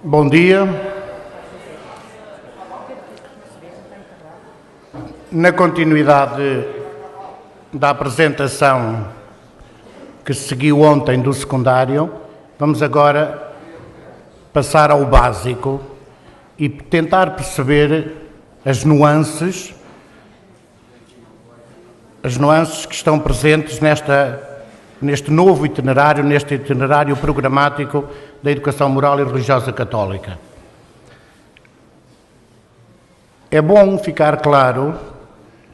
Bom dia. Na continuidade da apresentação que seguiu ontem do secundário, vamos agora passar ao básico e tentar perceber as nuances que estão presentes neste novo itinerário, neste itinerário programático da educação moral e religiosa católica. É bom ficar claro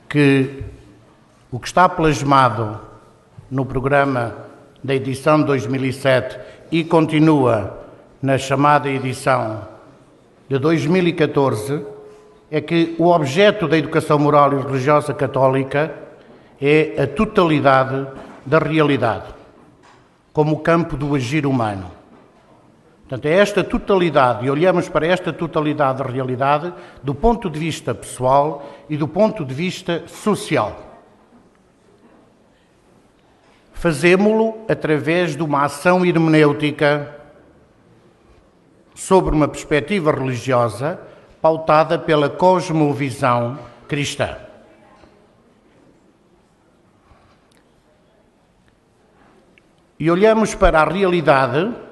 que o que está plasmado no programa da edição de 2007 e continua na chamada edição de 2014 é que o objeto da educação moral e religiosa católica é a totalidade da realidade, como campo do agir humano. Portanto, é esta totalidade, e olhamos para esta totalidade da realidade do ponto de vista pessoal e do ponto de vista social. Fazemo-lo através de uma ação hermenêutica sobre uma perspectiva religiosa pautada pela cosmovisão cristã. E olhamos para a realidade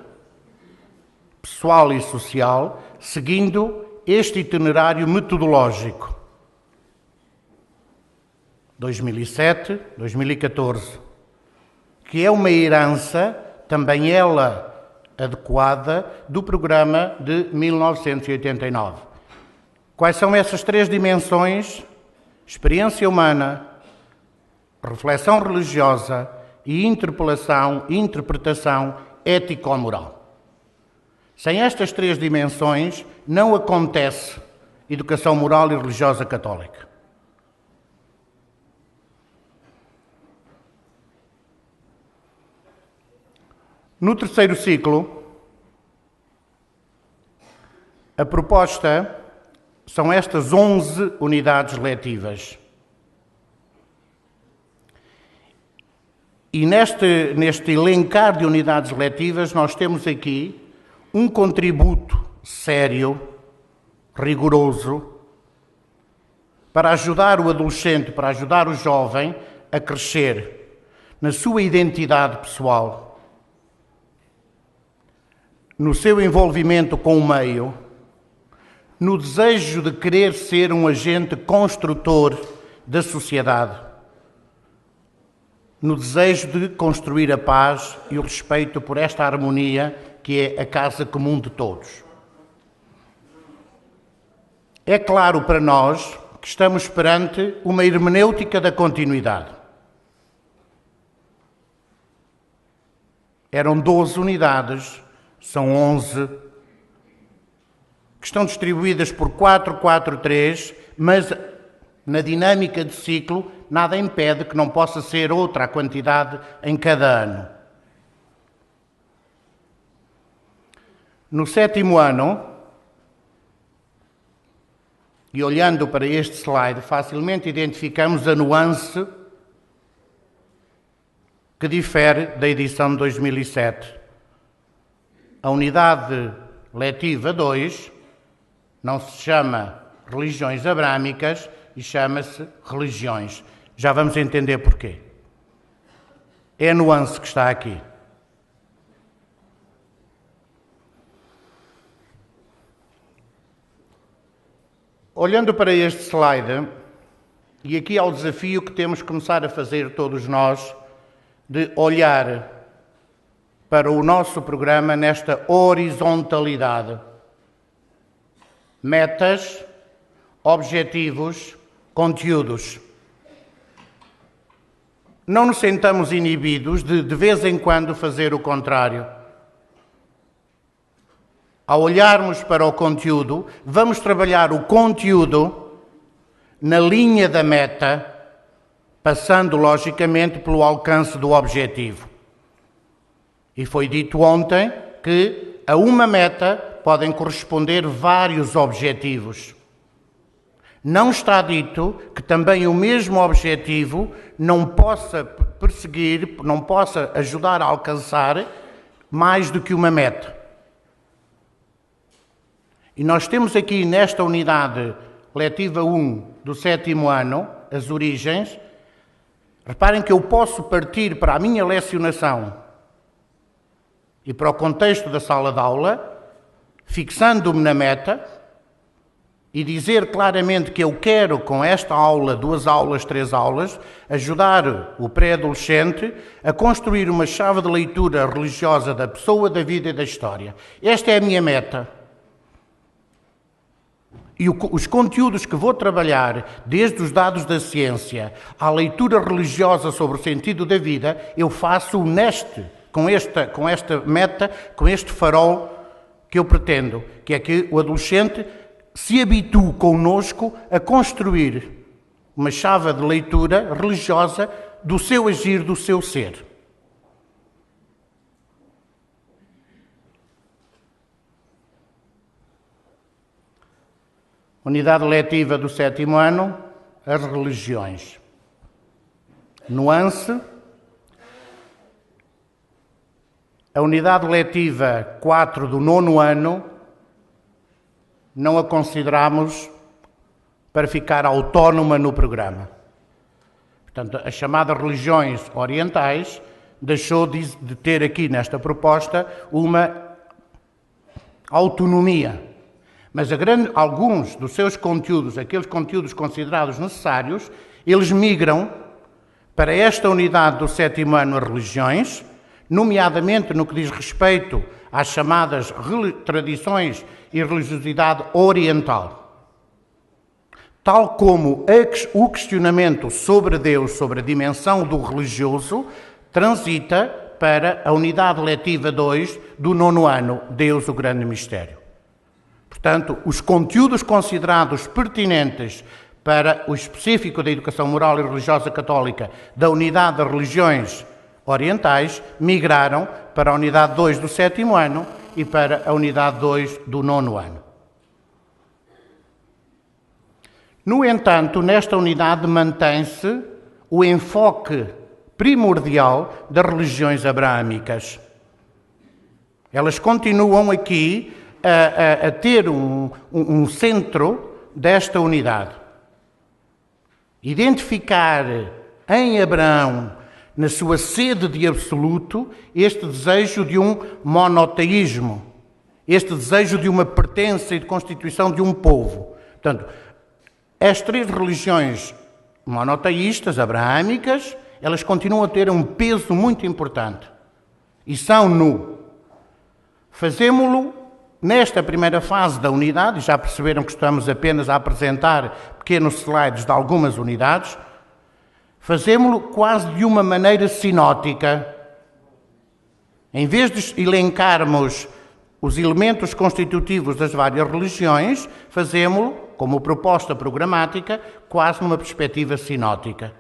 pessoal e social seguindo este itinerário metodológico 2007, 2014, que é uma herança, também ela adequada, do programa de 1989. Quais são essas três dimensões? Experiência humana, reflexão religiosa e interpretação ético-moral. Sem estas três dimensões, não acontece educação moral e religiosa católica. No terceiro ciclo, a proposta são estas 11 unidades letivas. E neste elencar de unidades letivas, nós temos aqui um contributo sério, rigoroso, para ajudar o adolescente, para ajudar o jovem a crescer na sua identidade pessoal, no seu envolvimento com o meio, no desejo de querer ser um agente construtor da sociedade, no desejo de construir a paz e o respeito por esta harmonia que é a casa comum de todos. É claro para nós que estamos perante uma hermenêutica da continuidade. Eram 12 unidades, são 11, que estão distribuídas por 4, 4, 3, mas na dinâmica de ciclo, nada impede que não possa ser outra a quantidade em cada ano. No sétimo ano, e olhando para este slide, facilmente identificamos a nuance que difere da edição de 2007. A unidade letiva 2 não se chama religiões abrâmicas e chama-se religiões. Já vamos entender porquê. É a nuance que está aqui. Olhando para este slide, e aqui há o desafio que temos que começar a fazer todos nós, de olhar para o nosso programa nesta horizontalidade. Metas, objetivos, conteúdos. Não nos sentamos inibidos de vez em quando fazer o contrário. Ao olharmos para o conteúdo, vamos trabalhar o conteúdo na linha da meta, passando logicamente pelo alcance do objetivo. E foi dito ontem que a uma meta podem corresponder vários objetivos. Não está dito que também o mesmo objetivo não possa perseguir, não possa ajudar a alcançar mais do que uma meta. E nós temos aqui nesta unidade letiva 1 do 7º ano, as origens. Reparem que eu posso partir para a minha lecionação e para o contexto da sala de aula, fixando-me na meta e dizer claramente que eu quero, com esta aula, 2 aulas, 3 aulas, ajudar o pré-adolescente a construir uma chave de leitura religiosa da pessoa, da vida e da história. Esta é a minha meta. E os conteúdos que vou trabalhar, desde os dados da ciência à leitura religiosa sobre o sentido da vida, eu faço com esta meta, com este farol que eu pretendo, que é que o adolescente se habitue connosco a construir uma chave de leitura religiosa do seu agir, do seu ser. Unidade letiva do 7º ano, as religiões. Nuance. A unidade letiva 4 do 9º ano não a consideramos para ficar autónoma no programa. Portanto, as chamadas religiões orientais deixou de ter aqui nesta proposta uma autonomia. Mas alguns dos seus conteúdos, aqueles conteúdos considerados necessários, eles migram para esta unidade do 7º ano as religiões, nomeadamente no que diz respeito às chamadas tradições e religiosidade oriental. Tal como o questionamento sobre Deus, sobre a dimensão do religioso, transita para a unidade letiva 2 do 9º ano, Deus, o grande mistério. Portanto, os conteúdos considerados pertinentes para o específico da educação moral e religiosa católica da unidade das religiões orientais migraram para a unidade 2 do 7º ano e para a unidade 2 do 9º ano. No entanto, nesta unidade mantém-se o enfoque primordial das religiões abraâmicas. Elas continuam aqui a ter um centro desta unidade. Identificar em Abraão, na sua sede de absoluto, este desejo de um monoteísmo, este desejo de uma pertença e de constituição de um povo. Portanto, as 3 religiões monoteístas, abraâmicas, elas continuam a ter um peso muito importante. E são fazemo-lo nesta primeira fase da unidade, já perceberam que estamos apenas a apresentar pequenos slides de algumas unidades, fazemo-lo quase de uma maneira sinótica. Em vez de elencarmos os elementos constitutivos das várias religiões, fazemo-lo, como proposta programática, quase numa perspectiva sinótica.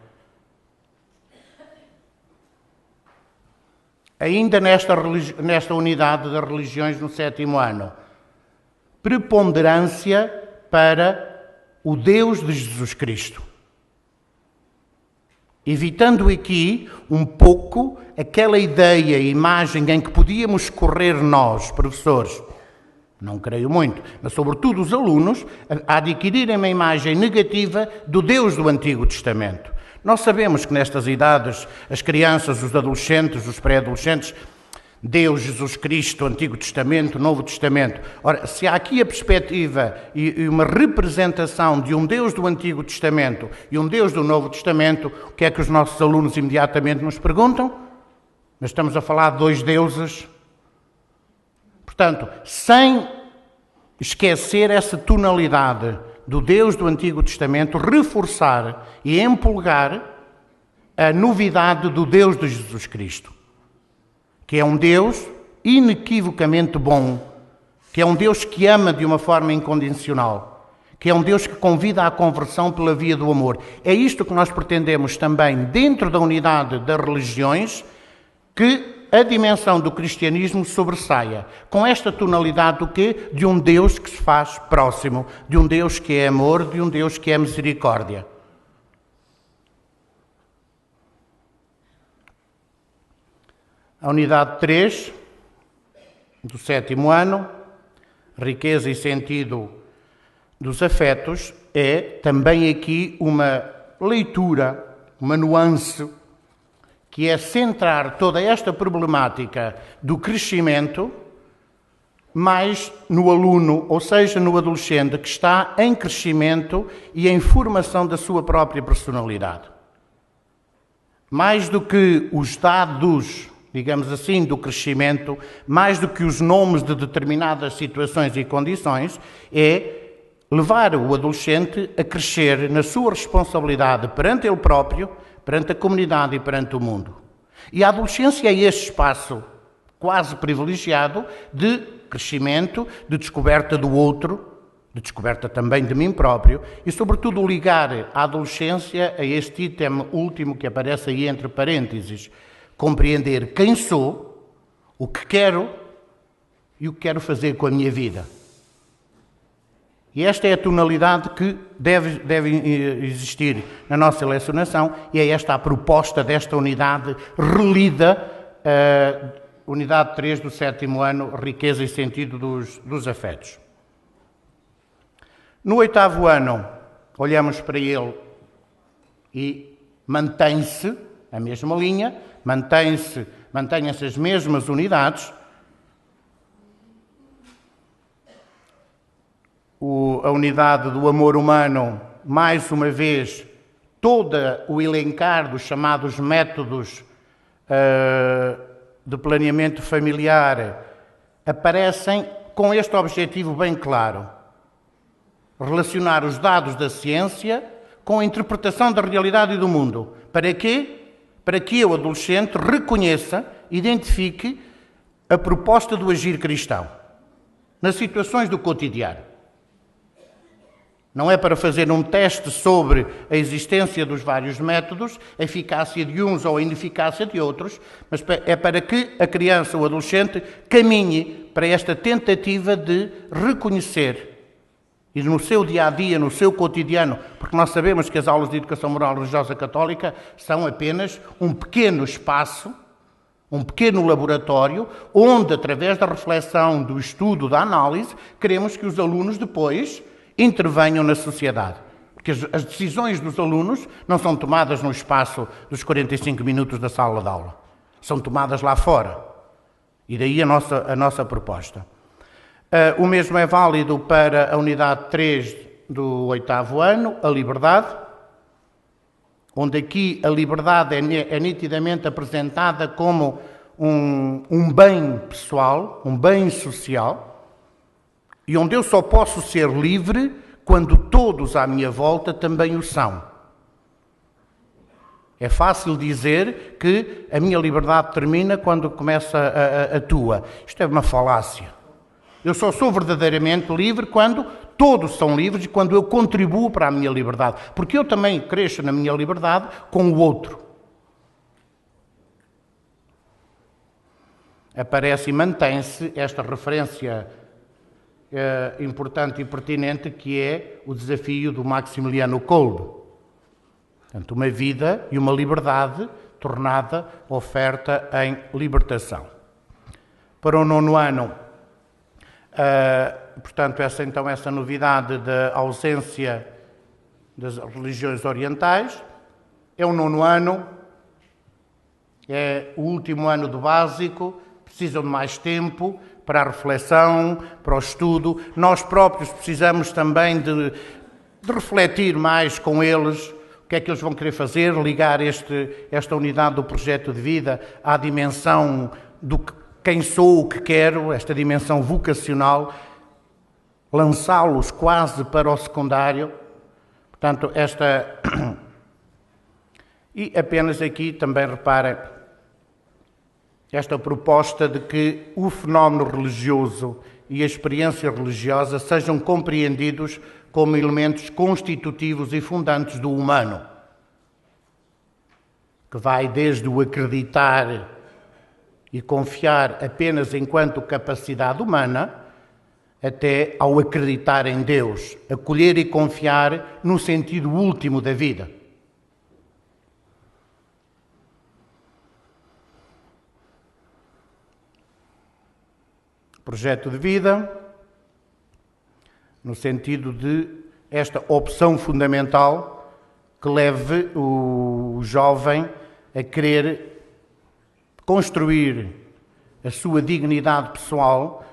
Ainda nesta unidade das religiões no 7º ano, preponderância para o Deus de Jesus Cristo. Evitando aqui um pouco aquela ideia, imagem em que podíamos correr nós, professores, não creio muito, mas sobretudo os alunos, a adquirirem uma imagem negativa do Deus do Antigo Testamento. Nós sabemos que nestas idades, as crianças, os adolescentes, os pré-adolescentes, Deus, Jesus Cristo, Antigo Testamento, Novo Testamento. Ora, se há aqui a perspectiva e uma representação de um Deus do Antigo Testamento e um Deus do Novo Testamento, o que é que os nossos alunos imediatamente nos perguntam? Nós estamos a falar de 2 deuses. Portanto, sem esquecer essa tonalidade do Deus do Antigo Testamento, reforçar e empolgar a novidade do Deus de Jesus Cristo, que é um Deus inequivocamente bom, que é um Deus que ama de uma forma incondicional, que é um Deus que convida à conversão pela via do amor. É isto que nós pretendemos também, dentro da unidade das religiões, que a dimensão do cristianismo sobressaia, com esta tonalidade do quê? De um Deus que se faz próximo, de um Deus que é amor, de um Deus que é misericórdia. A unidade 3, do 7º ano, riqueza e sentido dos afetos, é também aqui uma leitura, uma nuance, que é centrar toda esta problemática do crescimento mais no aluno, ou seja, no adolescente que está em crescimento e em formação da sua própria personalidade. Mais do que os dados, digamos assim, do crescimento, mais do que os nomes de determinadas situações e condições, é levar o adolescente a crescer na sua responsabilidade perante ele próprio, perante a comunidade e perante o mundo. E a adolescência é este espaço quase privilegiado de crescimento, de descoberta do outro, de descoberta também de mim próprio e, sobretudo, ligar a adolescência a este item último que aparece aí entre parênteses. Compreender quem sou, o que quero e o que quero fazer com a minha vida. E esta é a tonalidade que deve existir na nossa lecionação e é esta a proposta desta unidade relida, unidade 3 do 7º ano, riqueza e sentido dos afetos. No 8º ano, olhamos para ele e mantém-se a mesma linha, mantêm-se as mesmas unidades. A unidade do amor humano, mais uma vez, todo o elencar dos chamados métodos de planeamento familiar aparecem com este objetivo bem claro: relacionar os dados da ciência com a interpretação da realidade e do mundo. Para quê? Para que o adolescente reconheça, identifique a proposta do agir cristão nas situações do cotidiano. Não é para fazer um teste sobre a existência dos vários métodos, a eficácia de uns ou a ineficácia de outros, mas é para que a criança ou o adolescente caminhe para esta tentativa de reconhecer e no seu dia-a-dia, no seu cotidiano, porque nós sabemos que as aulas de educação moral religiosa católica são apenas um pequeno espaço, um pequeno laboratório, onde, através da reflexão, do estudo, da análise, queremos que os alunos depois intervenham na sociedade. Porque as decisões dos alunos não são tomadas no espaço dos 45 minutos da sala de aula. São tomadas lá fora. E daí a nossa proposta. O mesmo é válido para a unidade 3 do 8º ano, a liberdade, onde aqui a liberdade é nitidamente apresentada como um bem pessoal, um bem social, e onde eu só posso ser livre quando todos à minha volta também o são. É fácil dizer que a minha liberdade termina quando começa a tua. Isto é uma falácia. Eu só sou verdadeiramente livre quando todos são livres e quando eu contribuo para a minha liberdade. Porque eu também cresço na minha liberdade com o outro. Aparece e mantém-se esta referência importante e pertinente, que é o desafio do Maximiliano Kolbe. Portanto, uma vida e uma liberdade tornada oferta em libertação. Para o 9º ano, portanto, essa novidade da ausência das religiões orientais. É o 9º ano, é o último ano do básico, precisam de mais tempo para a reflexão, para o estudo. Nós próprios precisamos também de refletir mais com eles o que é que eles vão querer fazer, ligar esta unidade do projeto de vida à dimensão do quem sou, o que quero, esta dimensão vocacional, lançá-los quase para o secundário. Portanto, E apenas aqui também reparem esta proposta de que o fenómeno religioso e a experiência religiosa sejam compreendidos como elementos constitutivos e fundantes do humano, que vai desde o acreditar e confiar apenas enquanto capacidade humana, até ao acreditar em Deus, acolher e confiar no sentido último da vida. Projeto de vida, no sentido de esta opção fundamental que leve o jovem a querer construir a sua dignidade pessoal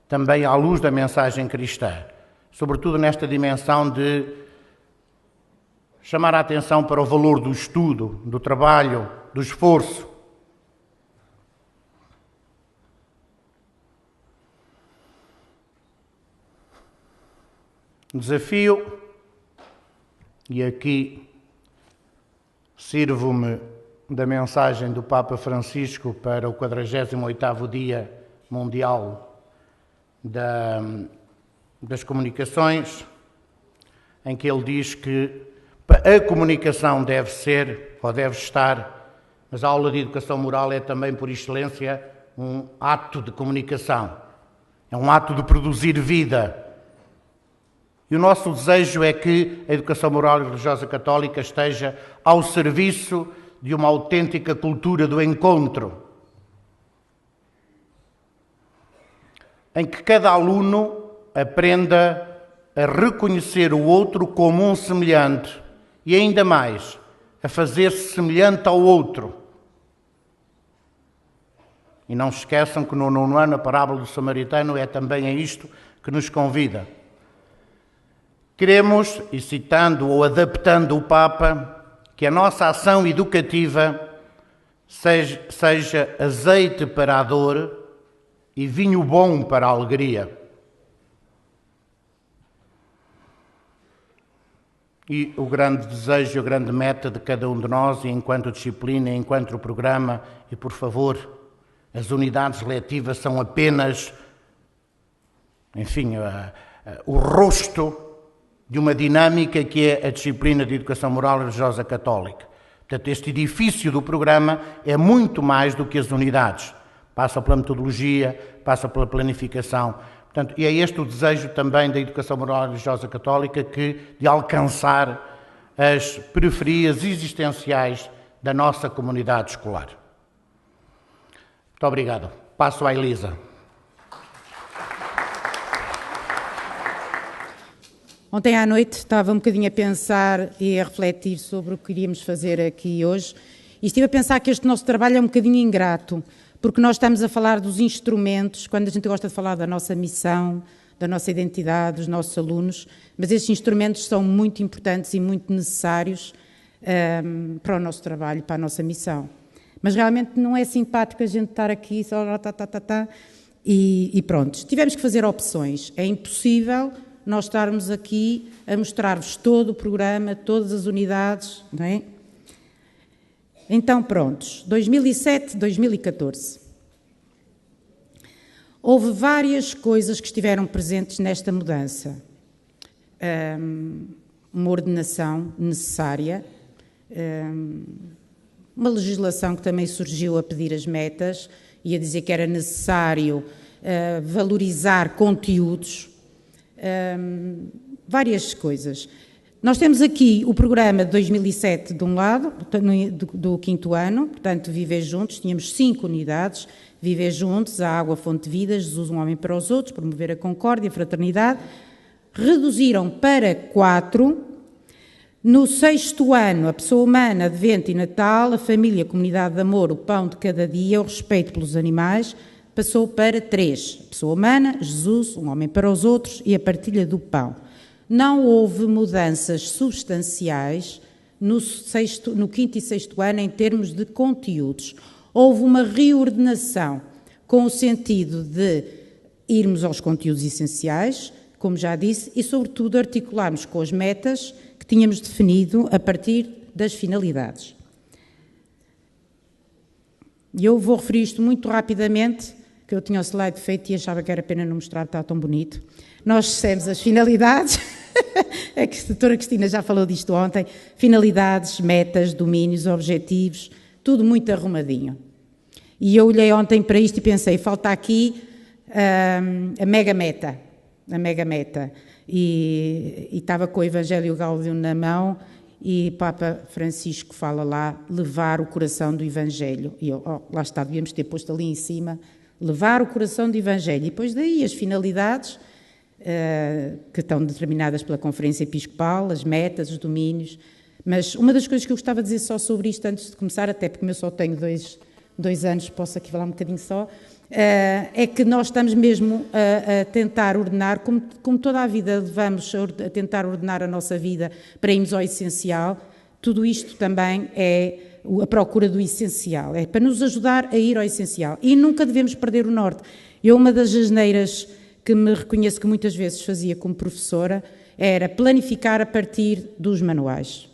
também à luz da mensagem cristã, sobretudo nesta dimensão de chamar a atenção para o valor do estudo, do trabalho, do esforço. Desafio, e aqui sirvo-me da mensagem do Papa Francisco para o 48º Dia Mundial das Comunicações, em que ele diz que a comunicação deve ser, ou deve estar, mas a aula de educação moral é também, por excelência, um ato de comunicação, é um ato de produzir vida. E o nosso desejo é que a educação moral e religiosa católica esteja ao serviço de uma autêntica cultura do encontro, em que cada aluno aprenda a reconhecer o outro como um semelhante e, ainda mais, a fazer-se semelhante ao outro. E não se esqueçam que no 9º ano a parábola do samaritano é também a isto que nos convida. Queremos, e citando ou adaptando o Papa, que a nossa ação educativa seja azeite para a dor e vinho bom para a alegria. E o grande desejo, a grande meta de cada um de nós, e enquanto disciplina, enquanto programa, e por favor, as unidades letivas são apenas, enfim, o rosto de uma dinâmica que é a disciplina de educação moral e religiosa católica. Portanto, este edifício do programa é muito mais do que as unidades. Passa pela metodologia, passa pela planificação. Portanto, e é este o desejo também da educação moral e religiosa católica, de alcançar as periferias existenciais da nossa comunidade escolar. Muito obrigado. Passo à Elisa. Ontem à noite estava um bocadinho a pensar e a refletir sobre o que iríamos fazer aqui hoje e estive a pensar que este nosso trabalho é um bocadinho ingrato, porque nós estamos a falar dos instrumentos, quando a gente gosta de falar da nossa missão, da nossa identidade, dos nossos alunos, mas estes instrumentos são muito importantes e muito necessários para o nosso trabalho, para a nossa missão. Mas realmente não é simpático a gente estar aqui só e pronto. Tivemos que fazer opções. É impossível nós estarmos aqui a mostrar-vos todo o programa, todas as unidades, não é? Então, prontos, 2007, 2014. Houve várias coisas que estiveram presentes nesta mudança. Uma ordenação necessária, uma legislação que também surgiu a pedir as metas e a dizer que era necessário valorizar conteúdos, várias coisas. Nós temos aqui o programa de 2007 de um lado, do 5º ano, portanto, Viver Juntos, tínhamos 5 unidades, Viver Juntos, a Água, Fonte de Vida, Jesus, um homem para os outros, promover a concórdia, a fraternidade, reduziram para 4, no 6º ano, a pessoa humana, Advento e Natal, a família, a comunidade de amor, o pão de cada dia, o respeito pelos animais, passou para 3, a pessoa humana, Jesus, um homem para os outros e a partilha do pão. Não houve mudanças substanciais no 5º e 6º ano em termos de conteúdos. Houve uma reordenação com o sentido de irmos aos conteúdos essenciais, como já disse, e sobretudo articularmos com as metas que tínhamos definido a partir das finalidades. E eu vou referir isto muito rapidamente, que eu tinha o slide feito e achava que era pena não mostrar, está tão bonito. Nós dissemos as finalidades, a doutora Cristina já falou disto ontem, finalidades, metas, domínios, objetivos, tudo muito arrumadinho. E eu olhei ontem para isto e pensei, falta aqui a mega meta, e estava com o Evangelho Gáudium na mão e Papa Francisco fala lá, levar o coração do Evangelho. E eu, lá está, devíamos ter posto ali em cima, levar o coração do Evangelho. E depois daí as finalidades, que estão determinadas pela Conferência Episcopal, as metas, os domínios. Mas uma das coisas que eu gostava de dizer só sobre isto, antes de começar, até porque eu só tenho dois anos, posso aqui falar um bocadinho só, é que nós estamos mesmo a tentar ordenar, como toda a vida vamos a tentar ordenar a nossa vida para irmos ao essencial, tudo isto também é a procura do essencial, é para nos ajudar a ir ao essencial. E nunca devemos perder o norte. Uma das asneiras que me reconheço que muitas vezes fazia como professora era planificar a partir dos manuais.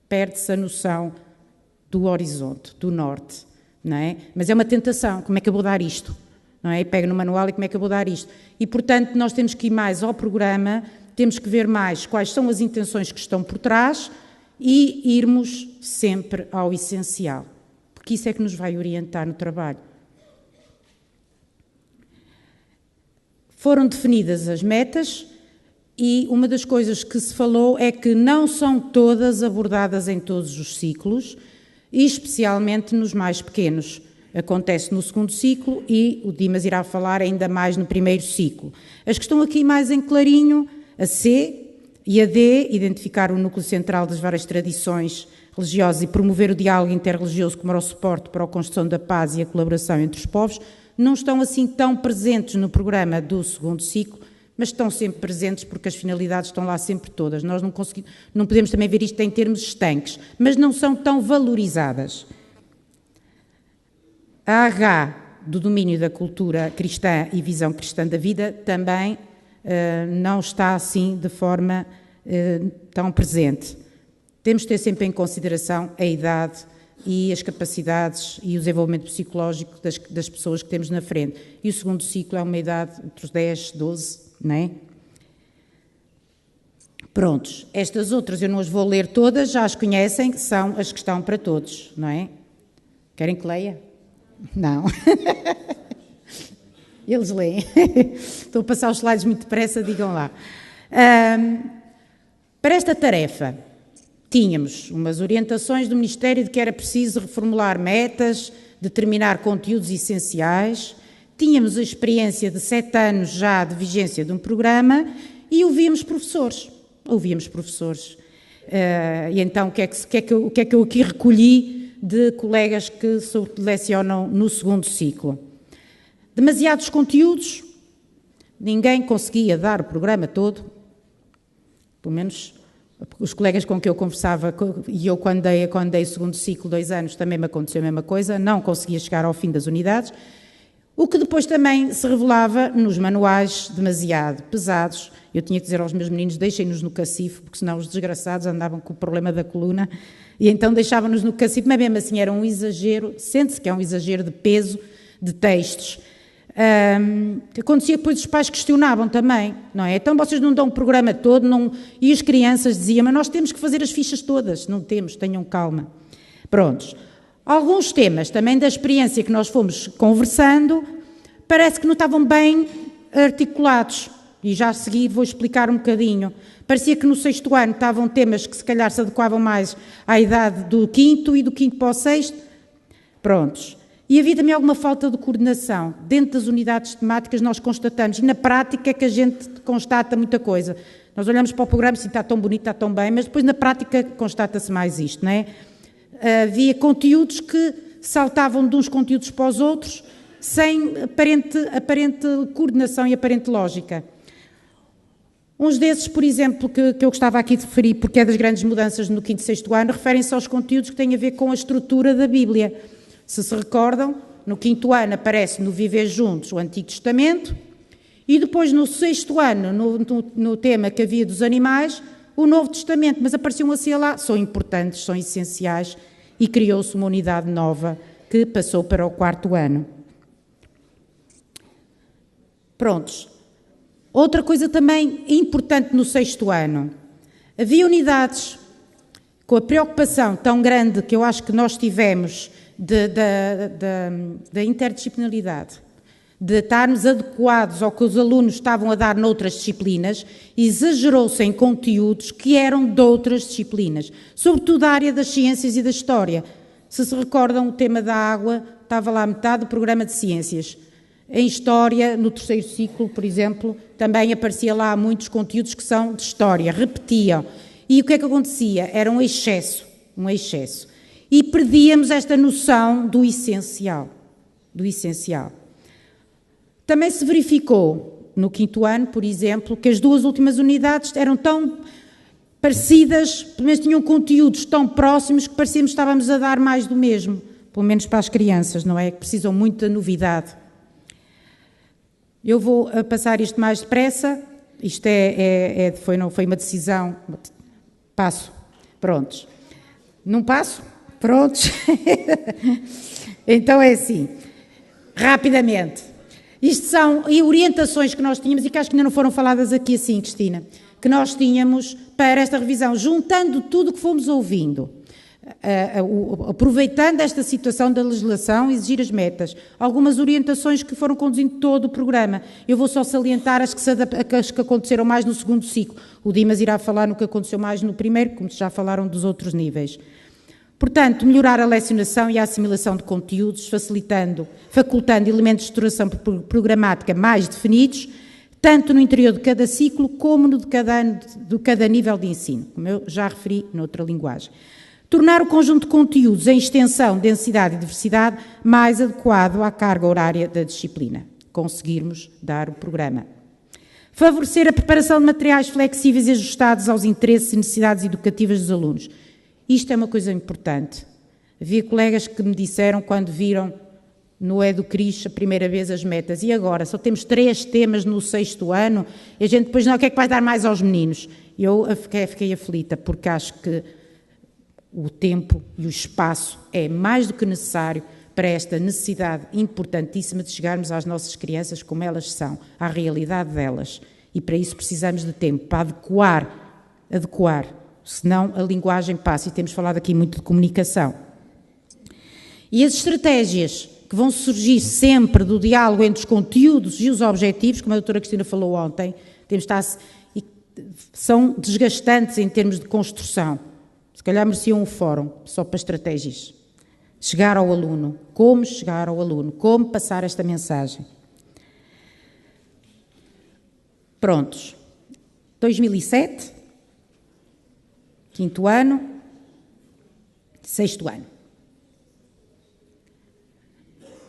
Perde-se a noção do horizonte, do norte, não é? Mas é uma tentação, como é que eu vou dar isto? Não é? E pego no manual e como é que eu vou dar isto? E, portanto, nós temos que ir mais ao programa, temos que ver mais quais são as intenções que estão por trás e irmos sempre ao essencial, porque isso é que nos vai orientar no trabalho. Foram definidas as metas e uma das coisas que se falou é que não são todas abordadas em todos os ciclos, e especialmente nos mais pequenos. Acontece no segundo ciclo e o Dimas irá falar ainda mais no primeiro ciclo. As que estão aqui mais em clarinho, a C e a D, identificar o núcleo central das várias tradições religiosas e promover o diálogo interreligioso como o suporte para a construção da paz e a colaboração entre os povos, não estão assim tão presentes no programa do segundo ciclo, mas estão sempre presentes porque as finalidades estão lá sempre todas. Nós não podemos também ver isto em termos estanques, mas não são tão valorizadas. A H, do domínio da cultura cristã e visão cristã da vida, também não está assim de forma tão presente. Temos de ter sempre em consideração a idade e as capacidades e o desenvolvimento psicológico das pessoas que temos na frente. E o segundo ciclo é uma idade entre os 10, 12, não é? Prontos, estas outras eu não as vou ler todas, já as conhecem, são as que estão para todos, não é? Querem que leia? Não. Eles leem. Estou a passar os slides muito depressa, digam lá. Para esta tarefa, tínhamos umas orientações do Ministério de que era preciso reformular metas, determinar conteúdos essenciais, tínhamos a experiência de 7 anos já de vigência de um programa e ouvíamos professores. E então o que é que eu aqui recolhi de colegas que lecionam no segundo ciclo? Demasiados conteúdos, ninguém conseguia dar o programa todo, pelo menos os colegas com que eu conversava, e eu quando dei o segundo ciclo, 2 anos, também me aconteceu a mesma coisa, não conseguia chegar ao fim das unidades, o que depois também se revelava nos manuais demasiado pesados. Eu tinha que dizer aos meus meninos, deixem-nos no cacifo, porque senão os desgraçados andavam com o problema da coluna, e então deixavam-nos no cacifo, mas mesmo assim era um exagero, sente-se que é um exagero de peso de textos. Acontecia que depois os pais questionavam também, não é? Então vocês não dão o programa todo, não... E as crianças diziam, mas nós temos que fazer as fichas todas. Não temos, tenham calma. Prontos. Alguns temas também da experiência que nós fomos conversando, parece que não estavam bem articulados. E já a seguir vou explicar um bocadinho. Parecia que no 6º ano estavam temas que se calhar se adequavam mais à idade do 5º e do 5º para o 6º. Prontos. E havia também alguma falta de coordenação. Dentro das unidades temáticas nós constatamos, e na prática é que a gente constata muita coisa. Nós olhamos para o programa e está tão bonito, está tão bem, mas depois na prática constata-se mais isto, não é? Havia conteúdos que saltavam de uns conteúdos para os outros sem aparente coordenação e aparente lógica. Uns desses, por exemplo, que eu gostava aqui de referir, porque é das grandes mudanças no 5º e 6º ano, referem-se aos conteúdos que têm a ver com a estrutura da Bíblia. Se recordam, no 5º ano aparece no Viver Juntos o Antigo Testamento e depois no 6º ano, no tema que havia dos animais, o Novo Testamento, mas apareciam assim lá, são importantes, são essenciais e criou-se uma unidade nova que passou para o 4º ano. Prontos. Outra coisa também importante no 6º ano, havia unidades com a preocupação tão grande que eu acho que nós tivemos da interdisciplinaridade, de estarmos adequados ao que os alunos estavam a dar noutras disciplinas, exagerou-se em conteúdos que eram de outras disciplinas, sobretudo a área das ciências e da história. Se recordam, o tema da água estava lá metade do programa de ciências. Em História, no terceiro ciclo, por exemplo, também aparecia lá muitos conteúdos que são de História, repetiam. E o que é que acontecia? Era um excesso. E perdíamos esta noção do essencial. Também se verificou, no 5º ano, por exemplo, que as 2 últimas unidades eram tão parecidas, pelo menos tinham conteúdos tão próximos que parecíamos que estávamos a dar mais do mesmo, pelo menos para as crianças, não é? Que precisam muito da novidade. Eu vou passar isto mais depressa, isto foi uma decisão, passo, prontos. Não passo? Prontos? Então é assim, rapidamente. Isto são orientações que nós tínhamos e que acho que ainda não foram faladas aqui assim, Cristina, que nós tínhamos para esta revisão, juntando tudo o que fomos ouvindo. Aproveitando esta situação da legislação, exigir as metas. Algumas orientações que foram conduzindo todo o programa. Eu vou só salientar as que aconteceram mais no 2º ciclo. O Dimas irá falar no que aconteceu mais no 1º, como já falaram dos outros níveis. Portanto, melhorar a lecionação e a assimilação de conteúdos, facultando elementos de estruturação programática mais definidos, tanto no interior de cada ciclo como no de cada nível de ensino, como eu já referi noutra linguagem. Tornar o conjunto de conteúdos em extensão, densidade e diversidade mais adequado à carga horária da disciplina. Conseguirmos dar o programa. Favorecer a preparação de materiais flexíveis e ajustados aos interesses e necessidades educativas dos alunos. Isto é uma coisa importante. Havia colegas que me disseram, quando viram no EduCris a primeira vez as metas, e agora? Só temos 3 temas no 6º ano, e a gente depois, não, o que é que vai dar mais aos meninos? Eu fiquei aflita, porque acho que o tempo e o espaço é mais do que necessário para esta necessidade importantíssima de chegarmos às nossas crianças como elas são, à realidade delas. E para isso precisamos de tempo, para adequar, senão a linguagem passa, e temos falado aqui muito de comunicação. E as estratégias que vão surgir sempre do diálogo entre os conteúdos e os objetivos, como a doutora Cristina falou ontem, são desgastantes em termos de construção. Se calhar mereciam um fórum só para estratégias. Chegar ao aluno. Como chegar ao aluno? Como passar esta mensagem? Prontos. 2007, 5º ano, 6º ano.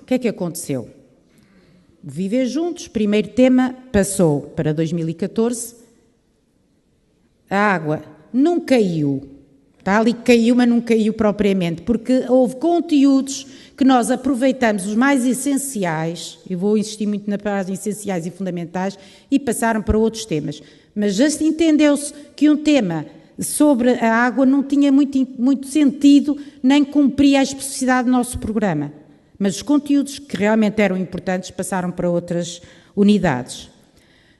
O que é que aconteceu? Viver juntos, primeiro tema, passou para 2014. A água não caiu. Está ali que caiu, mas não caiu propriamente, porque houve conteúdos que nós aproveitamos, os mais essenciais, eu vou insistir muito na frase essenciais e fundamentais, e passaram para outros temas. Mas já se entendeu-se que um tema sobre a água não tinha muito sentido, nem cumpria a especificidade do nosso programa. Mas os conteúdos que realmente eram importantes passaram para outras unidades.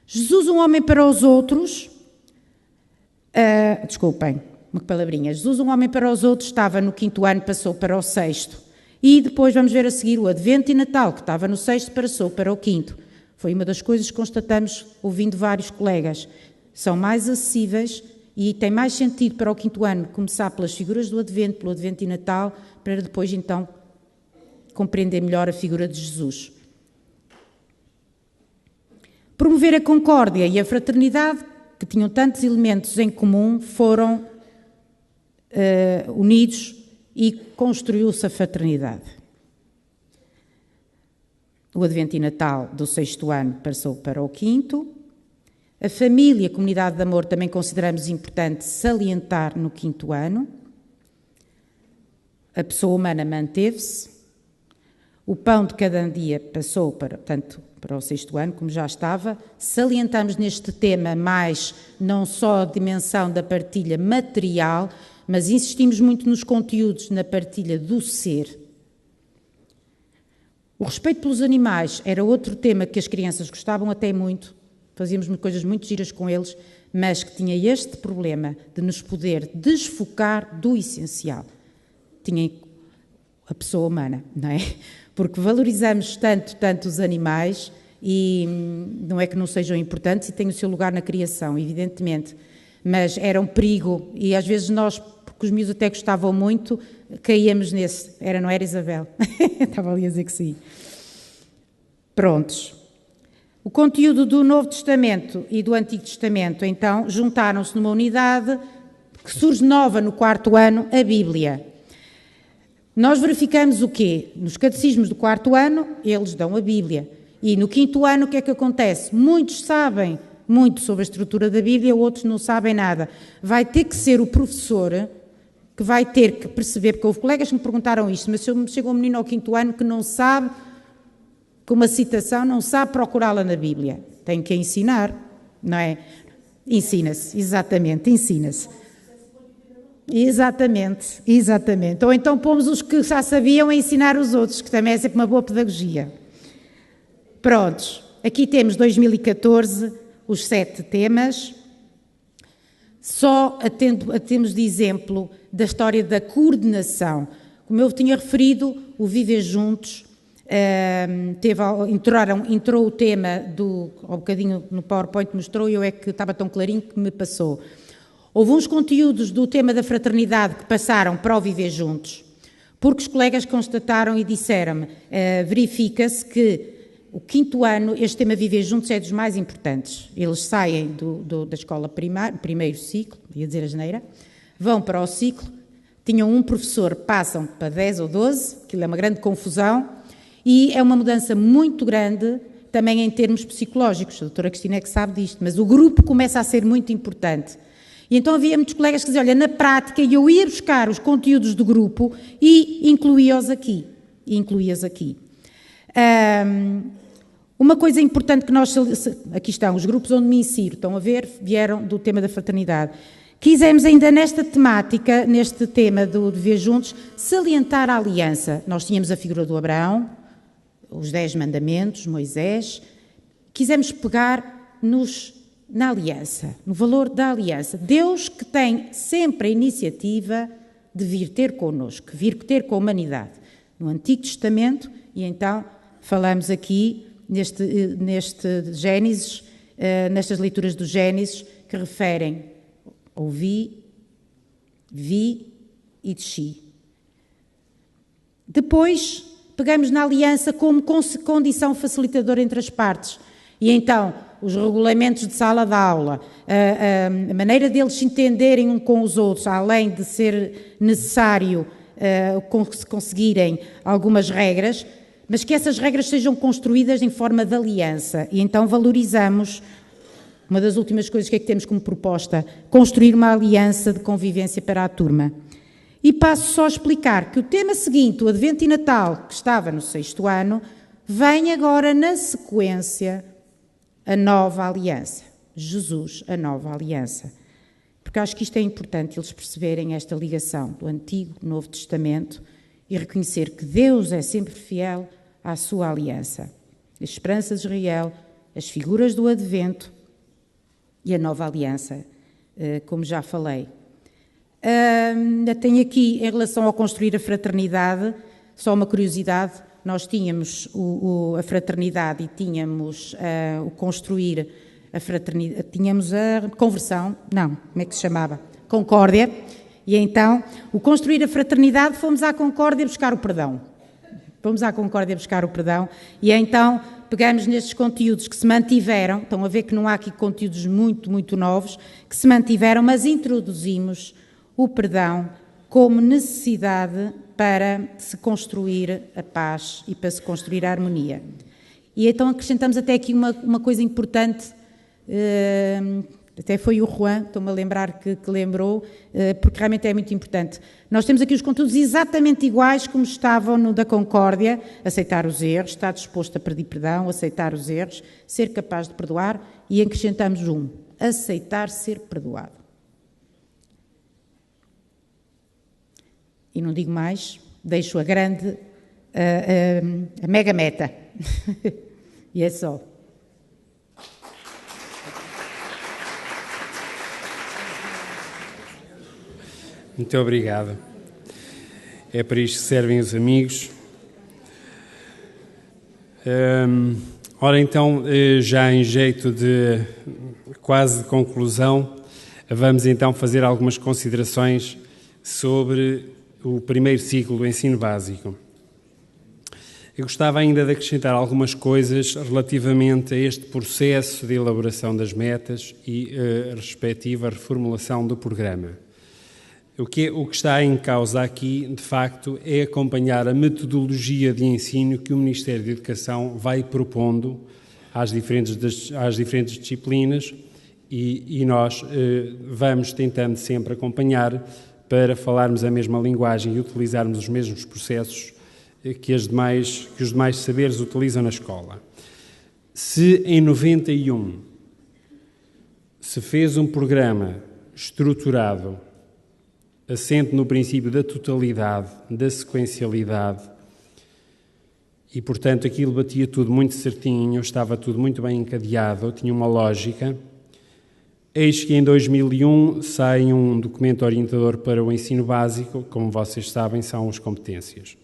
Jesus, um homem para os outros, uma palavrinha. Jesus, um homem para os outros, estava no 5º ano, passou para o 6º. E depois vamos ver a seguir o Advento e Natal, que estava no 6º, passou para o 5º. Foi uma das coisas que constatamos ouvindo vários colegas. São mais acessíveis e tem mais sentido para o 5º ano começar pelas figuras do Advento, pelo Advento e Natal, para depois então compreender melhor a figura de Jesus. Promover a concórdia e a fraternidade, que tinham tantos elementos em comum, foram unidos e construiu-se a fraternidade. O Advento e Natal do 6º ano passou para o 5º. A família e a comunidade de amor também consideramos importante salientar no 5º ano. A pessoa humana manteve-se. O pão de cada dia passou tanto para o 6º ano, como já estava. Salientamos neste tema mais não só a dimensão da partilha material, mas insistimos muito nos conteúdos, na partilha do ser. O respeito pelos animais era outro tema que as crianças gostavam até muito, fazíamos coisas muito giras com eles, mas que tinha este problema de nos poder desfocar do essencial. Tinha a pessoa humana, não é? Porque valorizamos tanto os animais e não é que não sejam importantes e têm o seu lugar na criação, evidentemente, mas era um perigo e às vezes nós, porque os miúdos até gostavam muito, caíamos nesse. Não era Isabel? Estava ali a dizer que sim. Prontos. O conteúdo do Novo Testamento e do Antigo Testamento, então, juntaram-se numa unidade que surge nova no 4º ano, a Bíblia. Nós verificamos o quê? Nos catecismos do 4º ano, eles dão a Bíblia. E no 5º ano, o que é que acontece? Muitos sabem muito sobre a estrutura da Bíblia, outros não sabem nada. Vai ter que ser o professor que vai ter que perceber, porque houve colegas que me perguntaram isto, mas se chega um menino ao 5º ano que não sabe, com uma citação, não sabe procurá-la na Bíblia. Tem que ensinar, não é? Ensina-se, exatamente, ensina-se. Exatamente, exatamente. Ou então pomos os que já sabiam a ensinar os outros, que também é sempre uma boa pedagogia. Prontos, aqui temos 2014, os 7 temas. Só temos de exemplo da história da coordenação. Como eu tinha referido, o Viver Juntos entrou o tema ao bocadinho no PowerPoint mostrou, e eu é que estava tão clarinho que me passou. Houve uns conteúdos do tema da fraternidade que passaram para o Viver Juntos, porque os colegas constataram e disseram-me, verifica-se que o 5º ano, este tema Viver Juntos é dos mais importantes. Eles saem da escola primeiro ciclo, ia dizer a geneira, vão para o ciclo, tinham um professor, passam para 10 ou 12, aquilo é uma grande confusão, e é uma mudança muito grande, também em termos psicológicos. A doutora Cristina é que sabe disto, mas o grupo começa a ser muito importante. E então havia muitos colegas que diziam, olha, na prática eu ia buscar os conteúdos do grupo e incluía-os aqui. Uma coisa importante que nós... Aqui estão os grupos onde me insiro, estão a ver, vieram do tema da fraternidade. Quisemos ainda nesta temática, neste tema do Viver Juntos, salientar a aliança. Nós tínhamos a figura do Abraão, os 10 mandamentos, Moisés. Quisemos pegar na aliança, no valor da aliança. Deus que tem sempre a iniciativa de vir ter connosco, vir ter com a humanidade. No Antigo Testamento, e então falamos aqui neste Gênesis, nestas leituras do Gênesis, que referem ouvi, vi e desci. Depois, pegamos na aliança como condição facilitadora entre as partes. E então, os regulamentos de sala de aula, a maneira deles se entenderem uns com os outros, além de ser necessário conseguirem algumas regras, mas que essas regras sejam construídas em forma de aliança. E então valorizamos, uma das últimas coisas que temos como proposta, construir uma aliança de convivência para a turma. E passo só a explicar que o tema seguinte, o Advento e Natal, que estava no 6º ano, vem agora na sequência a nova aliança. Jesus, a nova aliança. Porque acho que isto é importante, eles perceberem esta ligação do Antigo e Novo Testamento e reconhecer que Deus é sempre fiel à sua aliança. A esperança de Israel, as figuras do Advento e a nova aliança, como já falei. Tenho aqui, em relação ao construir a fraternidade, só uma curiosidade. Nós tínhamos a fraternidade e tínhamos o construir a fraternidade, tínhamos a conversão, não, como é que se chamava? Concórdia. E então, o construir a fraternidade, fomos à Concórdia buscar o perdão. E então pegamos nestes conteúdos que se mantiveram, estão a ver que não há aqui conteúdos muito, muito novos, que se mantiveram, mas introduzimos o perdão como necessidade para se construir a paz e para se construir a harmonia. E então acrescentamos até aqui uma coisa importante, até foi o Juan, estou-me a lembrar que lembrou, porque realmente é muito importante. Nós temos aqui os conteúdos exatamente iguais como estavam no da Concórdia: aceitar os erros, estar disposto a pedir perdão, aceitar os erros, ser capaz de perdoar, e acrescentamos aceitar ser perdoado. E não digo mais, deixo a grande, a mega meta. E é só. Muito obrigado. É para isto que servem os amigos. Ora então, já em jeito de quase conclusão, vamos então fazer algumas considerações sobre o primeiro ciclo do ensino básico. Eu gostava ainda de acrescentar algumas coisas relativamente a este processo de elaboração das metas e a respectiva reformulação do programa. O que está em causa aqui, de facto, é acompanhar a metodologia de ensino que o Ministério da Educação vai propondo às diferentes disciplinas e nós vamos tentando sempre acompanhar para falarmos a mesma linguagem e utilizarmos os mesmos processos que os demais saberes utilizam na escola. Se em 91 se fez um programa estruturado, assente no princípio da totalidade, da sequencialidade, e, portanto, aquilo batia tudo muito certinho, estava tudo muito bem encadeado, tinha uma lógica. Eis que em 2001 sai um documento orientador para o ensino básico, como vocês sabem, são as competências.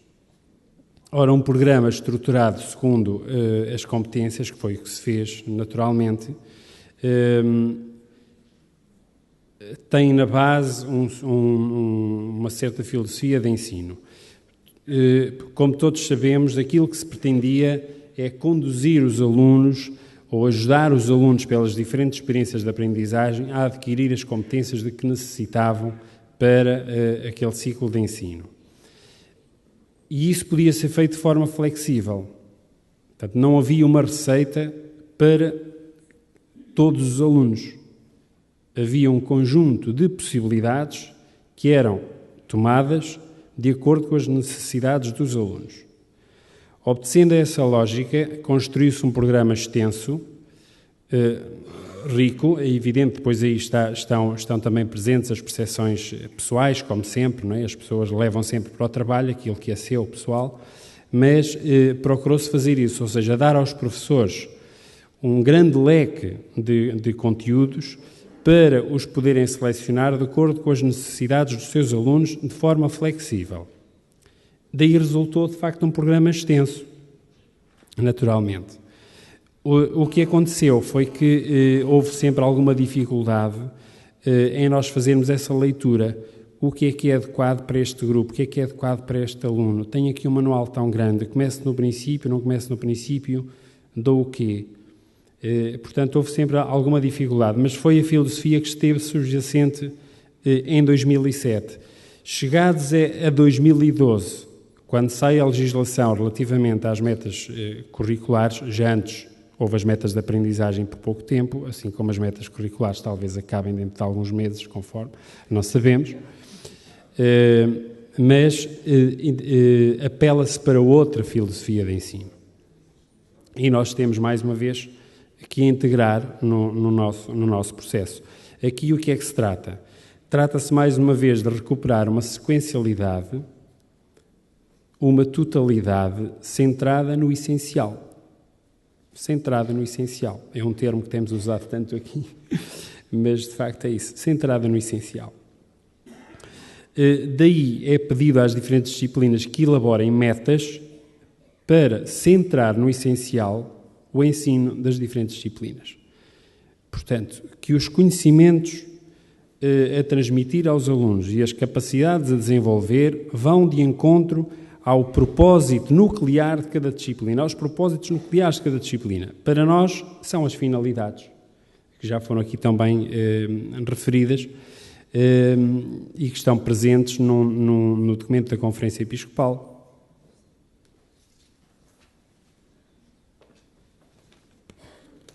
Ora, um programa estruturado segundo as competências, que foi o que se fez naturalmente, tem na base uma certa filosofia de ensino. Como todos sabemos, aquilo que se pretendia é conduzir os alunos ou ajudar os alunos pelas diferentes experiências de aprendizagem a adquirir as competências de que necessitavam para aquele ciclo de ensino. E isso podia ser feito de forma flexível. Portanto, não havia uma receita para todos os alunos. Havia um conjunto de possibilidades que eram tomadas de acordo com as necessidades dos alunos. Obedecendo a essa lógica, construiu-se um programa extenso, rico, é evidente, depois aí estão também presentes as percepções pessoais, como sempre, não é? As pessoas levam sempre para o trabalho aquilo que é seu, pessoal, mas procurou-se fazer isso, ou seja, dar aos professores um grande leque de conteúdos para os poderem selecionar de acordo com as necessidades dos seus alunos de forma flexível. Daí resultou, de facto, um programa extenso, naturalmente. O que aconteceu foi que houve sempre alguma dificuldade em nós fazermos essa leitura. O que é adequado para este grupo? O que é adequado para este aluno? Tenho aqui um manual tão grande, começo no princípio, não começo no princípio, dou o quê? Portanto, houve sempre alguma dificuldade, mas foi a filosofia que esteve subjacente em 2007. Chegados a 2012, quando sai a legislação relativamente às metas curriculares, já antes houve as metas de aprendizagem por pouco tempo, assim como as metas curriculares talvez acabem dentro de alguns meses, conforme, não sabemos, mas apela-se para outra filosofia de ensino. E nós temos, mais uma vez, que integrar no nosso processo. Aqui o que é que se trata? Trata-se, mais uma vez, de recuperar uma sequencialidade, uma totalidade centrada no essencial. Centrada no essencial. É um termo que temos usado tanto aqui, mas de facto é isso. Centrada no essencial. Daí é pedido às diferentes disciplinas que elaborem metas para centrar no essencial o ensino das diferentes disciplinas. Portanto, que os conhecimentos a transmitir aos alunos e as capacidades a desenvolver vão de encontro ao propósito nuclear de cada disciplina, aos propósitos nucleares de cada disciplina. Para nós, são as finalidades, que já foram aqui também referidas e que estão presentes no documento da Conferência Episcopal.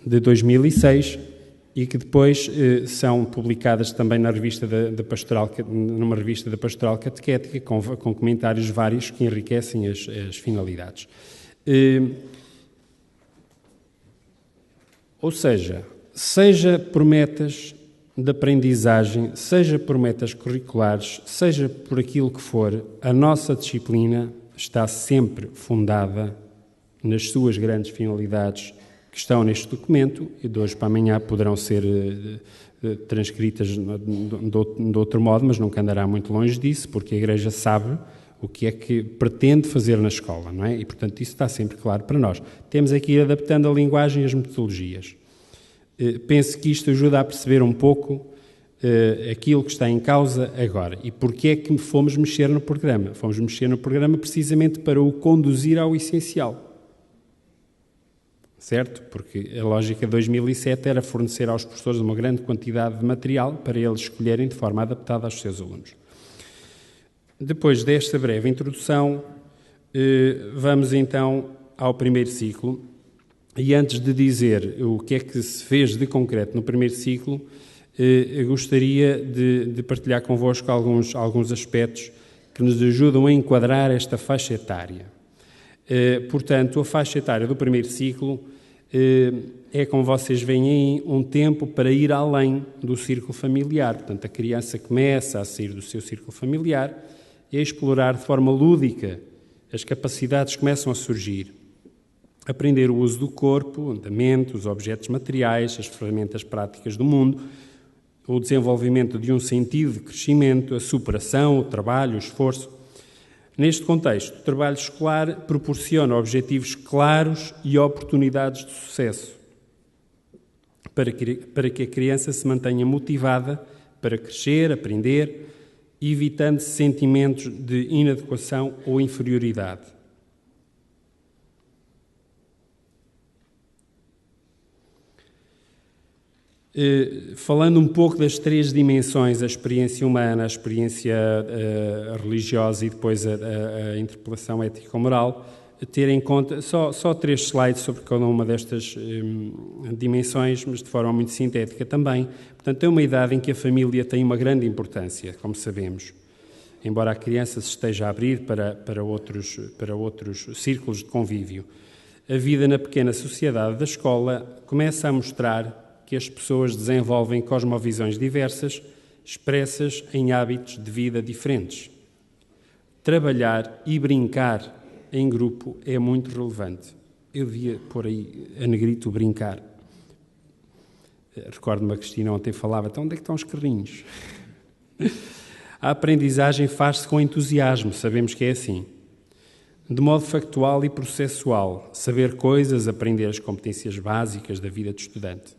De 2006 e que depois são publicadas também na revista numa revista da Pastoral Catequética com comentários vários que enriquecem as finalidades. Ou seja por metas de aprendizagem, seja por metas curriculares, seja por aquilo que for, a nossa disciplina está sempre fundada nas suas grandes finalidades que estão neste documento e de hoje para amanhã poderão ser transcritas de outro modo, mas nunca andará muito longe disso, porque a Igreja sabe o que é que pretende fazer na escola, não é? E, portanto, isso está sempre claro para nós. Temos aqui ir adaptando a linguagem e as metodologias. Penso que isto ajuda a perceber um pouco aquilo que está em causa agora. E porquê é que fomos mexer no programa? Fomos mexer no programa precisamente para o conduzir ao essencial. Certo? Porque a lógica de 2007 era fornecer aos professores uma grande quantidade de material para eles escolherem de forma adaptada aos seus alunos. Depois desta breve introdução, vamos então ao primeiro ciclo. E antes de dizer o que é que se fez de concreto no primeiro ciclo, gostaria de partilhar convosco alguns aspectos que nos ajudam a enquadrar esta faixa etária. Portanto, a faixa etária do primeiro ciclo é, como vocês veem aí, um tempo para ir além do círculo familiar. Portanto, a criança começa a sair do seu círculo familiar e a explorar de forma lúdica. As capacidades começam a surgir. Aprender o uso do corpo, o andamento, os objetos materiais, as ferramentas práticas do mundo, o desenvolvimento de um sentido de crescimento, a superação, o trabalho, o esforço. Neste contexto, o trabalho escolar proporciona objetivos claros e oportunidades de sucesso para que a criança se mantenha motivada para crescer, aprender, evitando sentimentos de inadequação ou inferioridade. Falando um pouco das três dimensões, a experiência humana, a experiência religiosa e depois a interpelação ético-moral, ter em conta só 3 slides sobre cada uma destas dimensões, mas de forma muito sintética também. Portanto, é uma idade em que a família tem uma grande importância, como sabemos. Embora a criança se esteja a abrir para outros círculos de convívio. A vida na pequena sociedade da escola começa a mostrar que as pessoas desenvolvem cosmovisões diversas, expressas em hábitos de vida diferentes. Trabalhar e brincar em grupo é muito relevante. Eu devia pôr aí a negrito brincar. Recordo-me a Cristina ontem falava, então onde é que estão os carrinhos? A aprendizagem faz-se com entusiasmo, sabemos que é assim. De modo factual e processual, saber coisas, aprender as competências básicas da vida de estudante.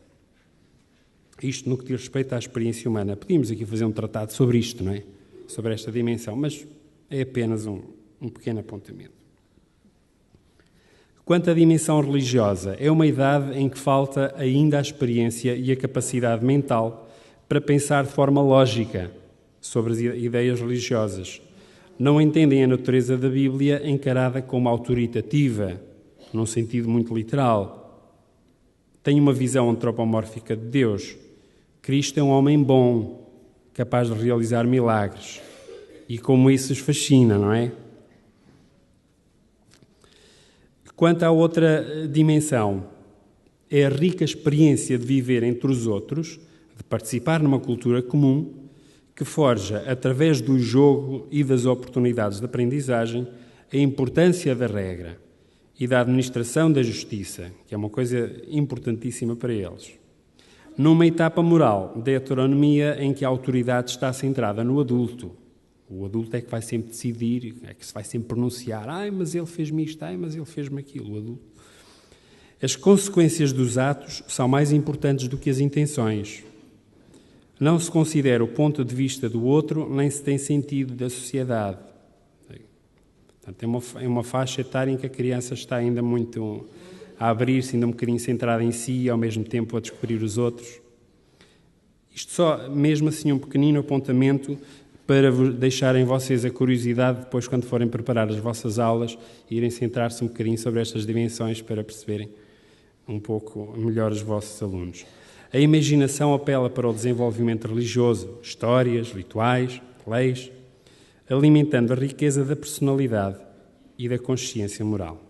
Isto no que diz respeito à experiência humana. Podíamos aqui fazer um tratado sobre isto, não é? Sobre esta dimensão, mas é apenas um pequeno apontamento. Quanto à dimensão religiosa, é uma idade em que falta ainda a experiência e a capacidade mental para pensar de forma lógica sobre as ideias religiosas. Não entendem a natureza da Bíblia encarada como autoritativa, num sentido muito literal. Têm uma visão antropomórfica de Deus. Cristo é um homem bom, capaz de realizar milagres. E como isso os fascina, não é? Quanto à outra dimensão, é a rica experiência de viver entre os outros, de participar numa cultura comum, que forja, através do jogo e das oportunidades de aprendizagem, a importância da regra e da administração da justiça, que é uma coisa importantíssima para eles. Numa etapa moral da heteronomia em que a autoridade está centrada no adulto. O adulto é que vai sempre decidir, é que se vai sempre pronunciar. Mas ele fez-me isto, mas ele fez-me aquilo, o adulto. As consequências dos atos são mais importantes do que as intenções. Não se considera o ponto de vista do outro, nem se tem sentido da sociedade. Portanto, é uma faixa etária em que a criança está ainda muito a abrir-se, ainda um bocadinho centrada em si e ao mesmo tempo a descobrir os outros. Isto só, mesmo assim, um pequenino apontamento para deixarem vocês a curiosidade depois, quando forem preparar as vossas aulas, irem centrar-se um bocadinho sobre estas dimensões para perceberem um pouco melhor os vossos alunos. A imaginação apela para o desenvolvimento religioso, histórias, rituais, leis, alimentando a riqueza da personalidade e da consciência moral.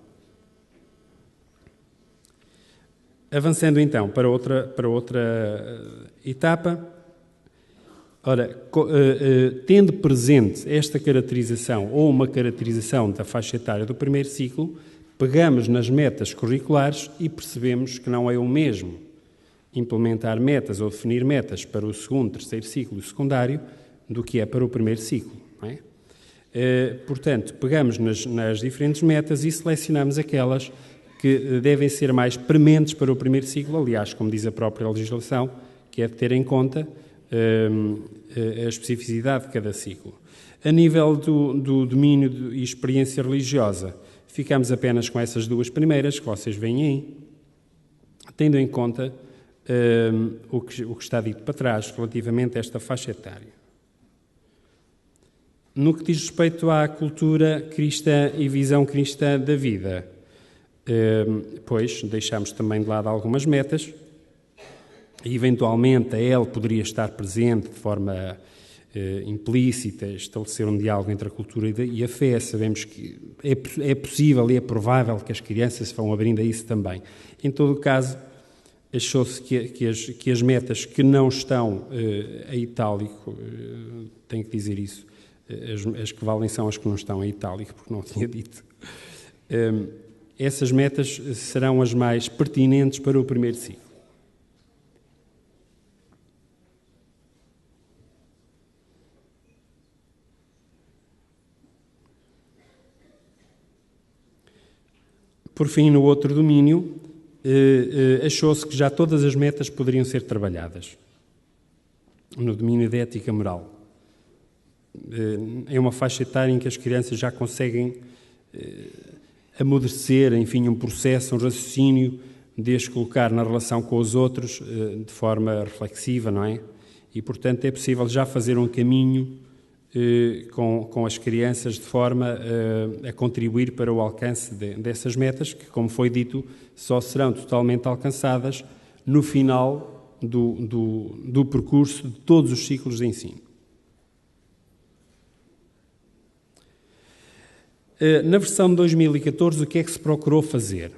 Avançando então para outra etapa, tendo presente esta caracterização ou uma caracterização da faixa etária do primeiro ciclo, pegamos nas metas curriculares e percebemos que não é o mesmo implementar metas ou definir metas para o segundo, terceiro ciclo secundário do que é para o primeiro ciclo, não é? Portanto, pegamos nas diferentes metas e selecionamos aquelas que devem ser mais prementes para o primeiro ciclo, aliás, como diz a própria legislação, que é de ter em conta a especificidade de cada ciclo. A nível do domínio e experiência religiosa, ficamos apenas com essas duas primeiras que vocês veem aí, tendo em conta o que está dito para trás relativamente a esta faixa etária. No que diz respeito à cultura cristã e visão cristã da vida, pois deixamos também de lado algumas metas, e eventualmente a EL poderia estar presente de forma implícita, estabelecer um diálogo entre a cultura e a fé. Sabemos que é possível e é provável que as crianças se vão abrindo a isso também. Em todo o caso, achou-se que as metas que não estão a itálico, tenho que dizer isso, as que valem são as que não estão a itálico, porque não tinha dito, essas metas serão as mais pertinentes para o primeiro ciclo. Por fim, no outro domínio, achou-se que já todas as metas poderiam ser trabalhadas. No domínio da ética moral. É uma faixa etária em que as crianças já conseguem amadurecer, enfim, um processo, um raciocínio de as colocar na relação com os outros de forma reflexiva, não é? E, portanto, é possível já fazer um caminho com as crianças de forma a contribuir para o alcance dessas metas, que, como foi dito, só serão totalmente alcançadas no final do percurso de todos os ciclos de ensino. Na versão de 2014, o que é que se procurou fazer?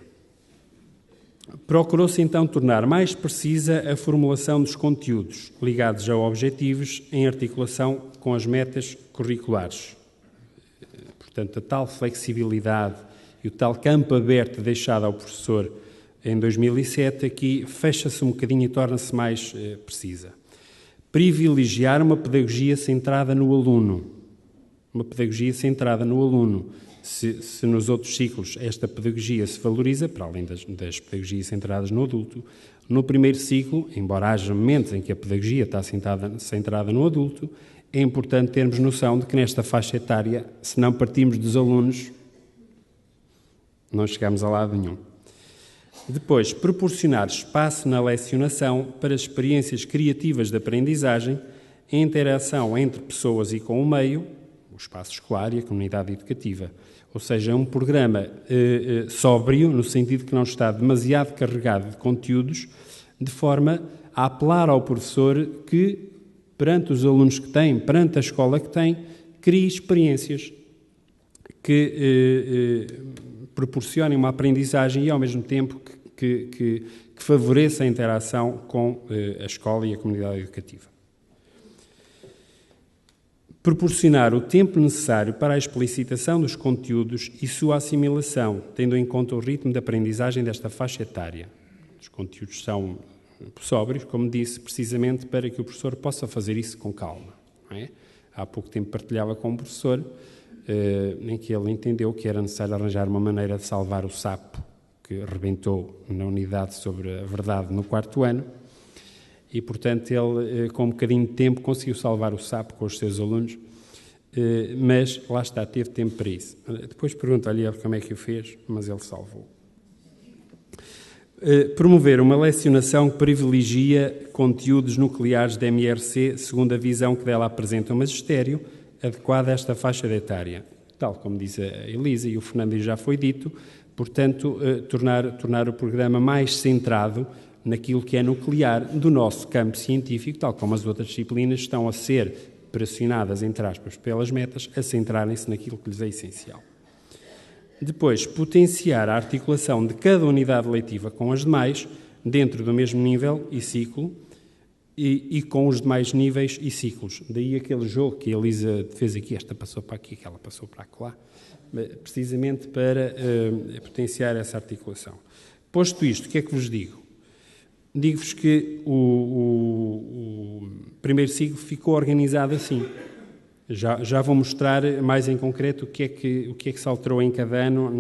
Procurou-se então tornar mais precisa a formulação dos conteúdos ligados a objetivos em articulação com as metas curriculares. Portanto, a tal flexibilidade e o tal campo aberto deixado ao professor em 2007, aqui fecha-se um bocadinho e torna-se mais precisa. Privilegiar uma pedagogia centrada no aluno. Uma pedagogia centrada no aluno. Se nos outros ciclos esta pedagogia se valoriza, para além das pedagogias centradas no adulto, no primeiro ciclo, embora haja momentos em que a pedagogia está centrada no adulto, é importante termos noção de que nesta faixa etária, se não partimos dos alunos, não chegamos a lado nenhum. Depois, proporcionar espaço na lecionação para experiências criativas de aprendizagem, a interação entre pessoas e com o meio, o espaço escolar e a comunidade educativa. Ou seja, é um programa sóbrio, no sentido que não está demasiado carregado de conteúdos, de forma a apelar ao professor que, perante os alunos que tem, perante a escola que tem, crie experiências que proporcionem uma aprendizagem e, ao mesmo tempo, que favoreça a interação com a escola e a comunidade educativa. Proporcionar o tempo necessário para a explicitação dos conteúdos e sua assimilação, tendo em conta o ritmo de aprendizagem desta faixa etária. Os conteúdos são sóbrios, como disse, precisamente para que o professor possa fazer isso com calma. Não é? Há pouco tempo partilhava com um professor em que ele entendeu que era necessário arranjar uma maneira de salvar o sapo que rebentou na unidade sobre a verdade no 4º ano. E, portanto, ele, com um bocadinho de tempo, conseguiu salvar o sapo com os seus alunos, mas lá está, teve tempo para isso. Depois pergunto-lhe ele como é que o fez, mas ele salvou. Promover uma lecionação que privilegia conteúdos nucleares da MRC, segundo a visão que dela apresenta o magistério, adequada a esta faixa etária. Tal como diz a Elisa e o Fernando já foi dito, portanto, tornar o programa mais centrado naquilo que é nuclear do nosso campo científico, tal como as outras disciplinas estão a ser pressionadas, entre aspas, pelas metas, a centrarem-se naquilo que lhes é essencial. Depois, potenciar a articulação de cada unidade letiva com as demais, dentro do mesmo nível e ciclo, e com os demais níveis e ciclos. Daí aquele jogo que a Elisa fez aqui, esta passou para aqui, aquela passou para lá, precisamente para potenciar essa articulação. Posto isto, o que é que vos digo? Digo-vos que o primeiro ciclo ficou organizado assim. Já vou mostrar mais em concreto o que é que se alterou em cada ano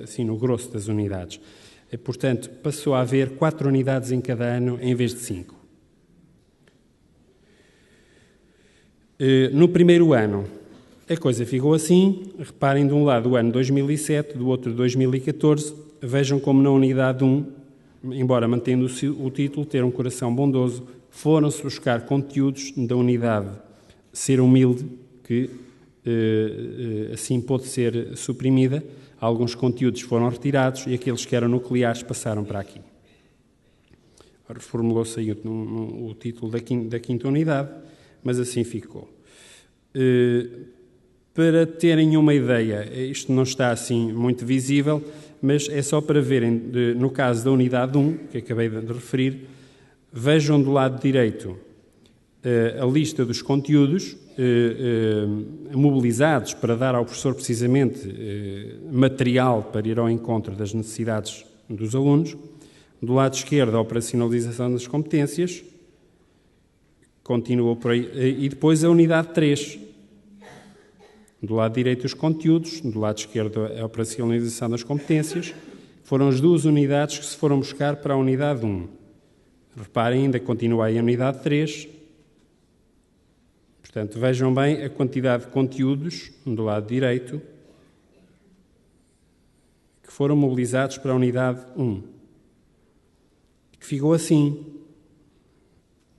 assim, no grosso das unidades. Portanto, passou a haver 4 unidades em cada ano em vez de 5. No primeiro ano, a coisa ficou assim. Reparem, de um lado o ano 2007, do outro 2014. Vejam como na unidade 1, embora mantendo o título, ter um coração bondoso, foram-se buscar conteúdos da unidade Ser Humilde, que assim pôde ser suprimida. Alguns conteúdos foram retirados e aqueles que eram nucleares passaram para aqui. Reformulou-se aí o título da quinta unidade, mas assim ficou. Para terem uma ideia, isto não está assim muito visível, mas é só para verem, no caso da unidade 1, que acabei de referir, vejam do lado direito a lista dos conteúdos mobilizados para dar ao professor precisamente material para ir ao encontro das necessidades dos alunos. Do lado esquerdo, a operacionalização das competências, continua por aí, e depois a unidade 3. Do lado direito, os conteúdos, do lado esquerdo, a operacionalização das competências. Foram as duas unidades que se foram buscar para a unidade 1. Reparem, ainda continua aí a unidade 3. Portanto, vejam bem a quantidade de conteúdos, do lado direito, que foram mobilizados para a unidade 1. Que ficou assim.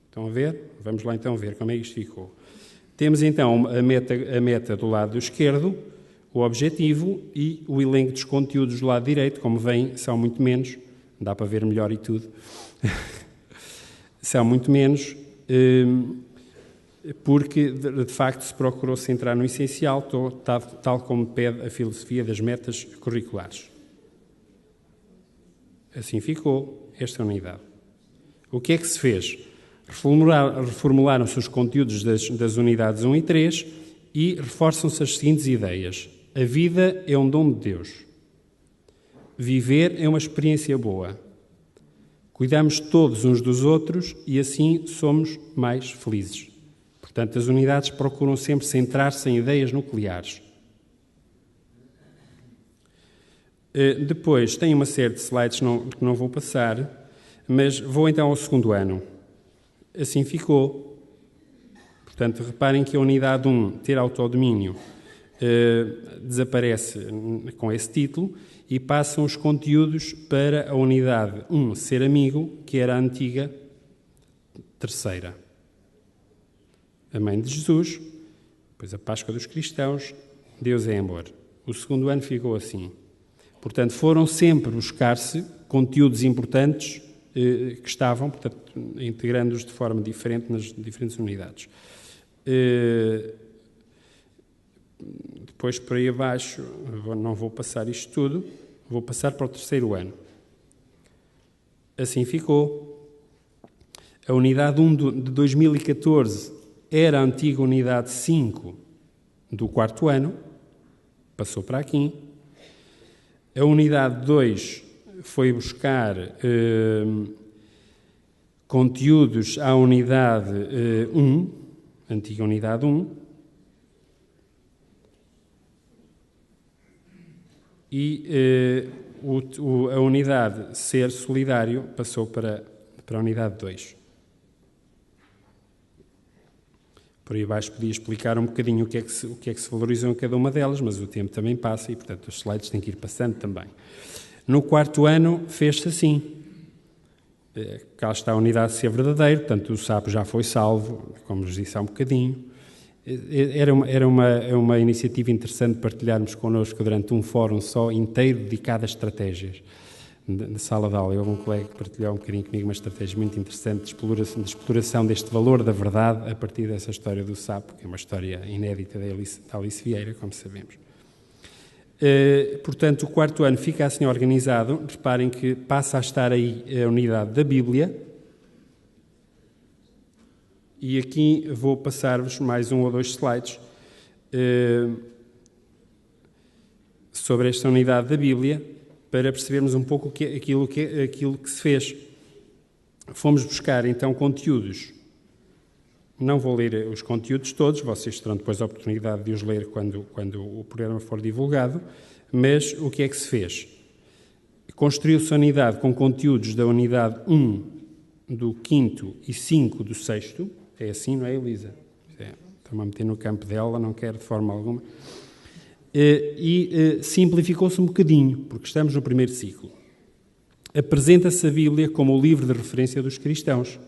Estão a ver? Vamos lá então ver como é que isto ficou. Temos então a meta do lado esquerdo, o objetivo e o elenco dos conteúdos do lado direito. Como veem, são muito menos. Dá para ver melhor e tudo. São muito menos, porque de facto se procurou centrar no essencial, tal como pede a filosofia das metas curriculares. Assim ficou esta unidade. O que é que se fez? Reformularam-se os conteúdos das unidades 1 e 3 e reforçam-se as seguintes ideias. A vida é um dom de Deus. Viver é uma experiência boa. Cuidamos todos uns dos outros e assim somos mais felizes. Portanto, as unidades procuram sempre centrar-se em ideias nucleares. Depois, tem uma série de slides que não vou passar, mas vou então ao segundo ano. Assim ficou. Portanto, reparem que a unidade 1, ter autodomínio, desaparece com esse título e passam os conteúdos para a unidade 1, ser amigo, que era a antiga terceira. A mãe de Jesus, depois a Páscoa dos cristãos, Deus é amor. O segundo ano ficou assim. Portanto, foram sempre buscar-se conteúdos importantes que estavam, portanto, integrando-os de forma diferente nas diferentes unidades. Depois, por aí abaixo, não vou passar isto tudo, vou passar para o terceiro ano. Assim ficou. A unidade 1 de 2014 era a antiga unidade 5 do quarto ano, passou para aqui. A unidade 2 foi buscar conteúdos à unidade 1, antiga unidade 1, e a unidade Ser Solidário passou para a unidade 2. Por aí abaixo podia explicar um bocadinho o que é que se valorizou em cada uma delas, mas o tempo também passa e, portanto, os slides têm que ir passando também. No quarto ano fez-se assim. Cá está a unidade de Ser Verdadeiro, portanto, o sapo já foi salvo, como vos disse há um bocadinho. Era uma iniciativa interessante partilharmos connosco durante um fórum só inteiro dedicado a estratégias. Na sala de aula, houve um colega que partilhou um bocadinho comigo uma estratégia muito interessante de exploração deste valor da verdade a partir dessa história do sapo, que é uma história inédita da Alice Vieira, como sabemos. Portanto, o quarto ano fica assim organizado. Reparem que passa a estar aí a unidade da Bíblia. E aqui vou passar-vos mais um ou dois slides sobre esta unidade da Bíblia, para percebermos um pouco aquilo que se fez. Fomos buscar, então, conteúdos. Não vou ler os conteúdos todos, vocês terão depois a oportunidade de os ler quando o programa for divulgado, mas o que é que se fez? Construiu-se a unidade com conteúdos da unidade 1, do 5º e 5 do 6º. É assim, não é, Elisa? É, estou-me a meter no campo dela, não quero de forma alguma. Simplificou-se um bocadinho, porque estamos no primeiro ciclo. Apresenta-se a Bíblia como o livro de referência dos cristãos.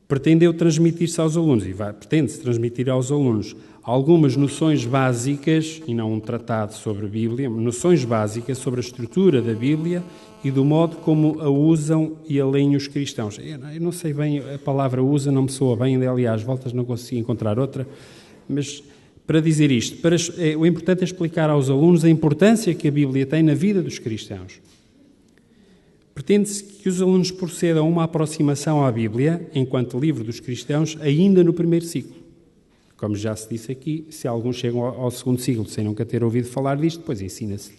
Pretendeu transmitir-se aos alunos, e pretende-se transmitir aos alunos, algumas noções básicas, e não um tratado sobre a Bíblia, noções básicas sobre a estrutura da Bíblia e do modo como a usam e a leem os cristãos. Eu não sei bem, a palavra usa não me soa bem, aliás, voltas não consigo encontrar outra, mas para dizer isto, o importante é explicar aos alunos a importância que a Bíblia tem na vida dos cristãos. Pretende-se que os alunos procedam a uma aproximação à Bíblia, enquanto livro dos cristãos, ainda no primeiro ciclo. Como já se disse aqui, se alguns chegam ao segundo ciclo sem nunca ter ouvido falar disto, depois ensina-se.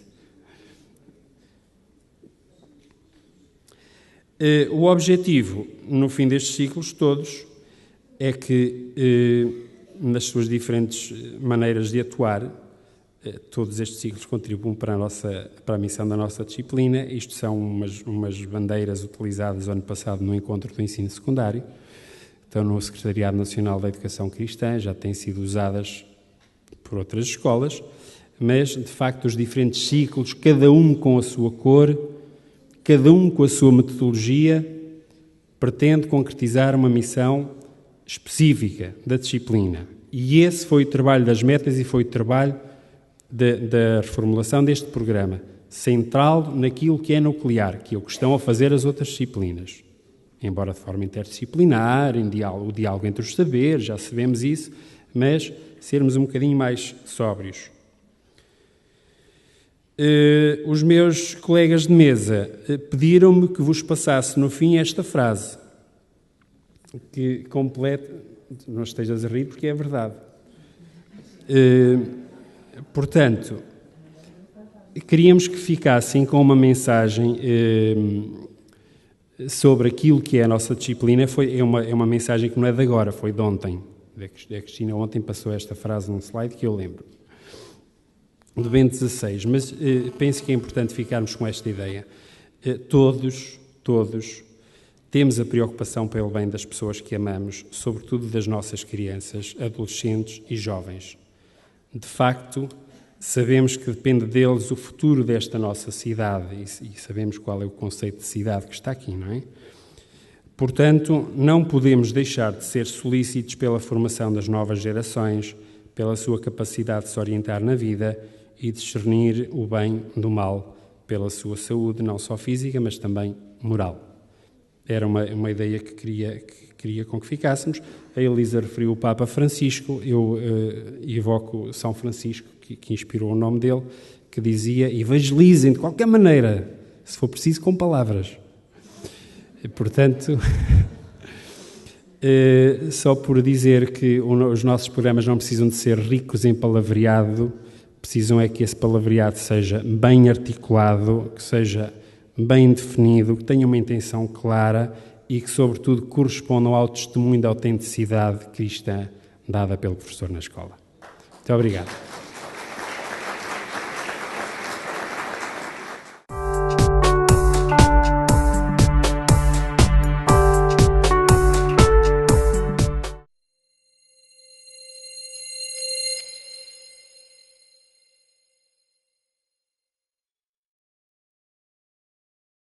O objetivo, no fim destes ciclos todos, é que, nas suas diferentes maneiras de atuar, todos estes ciclos contribuem para a missão da nossa disciplina. Isto são umas bandeiras utilizadas o ano passado no encontro do ensino secundário. Estão no Secretariado Nacional da Educação Cristã, já têm sido usadas por outras escolas, mas, de facto, os diferentes ciclos, cada um com a sua cor, cada um com a sua metodologia, pretende concretizar uma missão específica da disciplina. E esse foi o trabalho das metas e foi o trabalho da reformulação deste programa, central naquilo que é nuclear, que é o que estão a fazer as outras disciplinas. Embora de forma interdisciplinar, o diálogo entre os saberes, já sabemos isso, mas sermos um bocadinho mais sóbrios. Os meus colegas de mesa pediram-me que vos passasse no fim esta frase, que completa, não estejas a rir porque é verdade. Portanto, queríamos que ficassem com uma mensagem sobre aquilo que é a nossa disciplina. É uma mensagem que não é de agora, foi de ontem. A Cristina ontem passou esta frase num slide que eu lembro, de Bento XVI, mas penso que é importante ficarmos com esta ideia. Todos temos a preocupação pelo bem das pessoas que amamos, sobretudo das nossas crianças, adolescentes e jovens. De facto, sabemos que depende deles o futuro desta nossa cidade e sabemos qual é o conceito de cidade que está aqui, não é? Portanto, não podemos deixar de ser solícitos pela formação das novas gerações, pela sua capacidade de se orientar na vida e discernir o bem do mal, pela sua saúde, não só física, mas também moral. Era uma ideia que queria com que ficássemos. A Elisa referiu o Papa Francisco, eu evoco São Francisco, que inspirou o nome dele, que dizia: evangelizem de qualquer maneira, se for preciso com palavras. E, portanto, só por dizer que os nossos programas não precisam de ser ricos em palavreado, precisam é que esse palavreado seja bem articulado, que seja bem definido, que tenha uma intenção clara e que, sobretudo, correspondam ao testemunho da autenticidade cristã dada pelo professor na escola. Muito obrigado.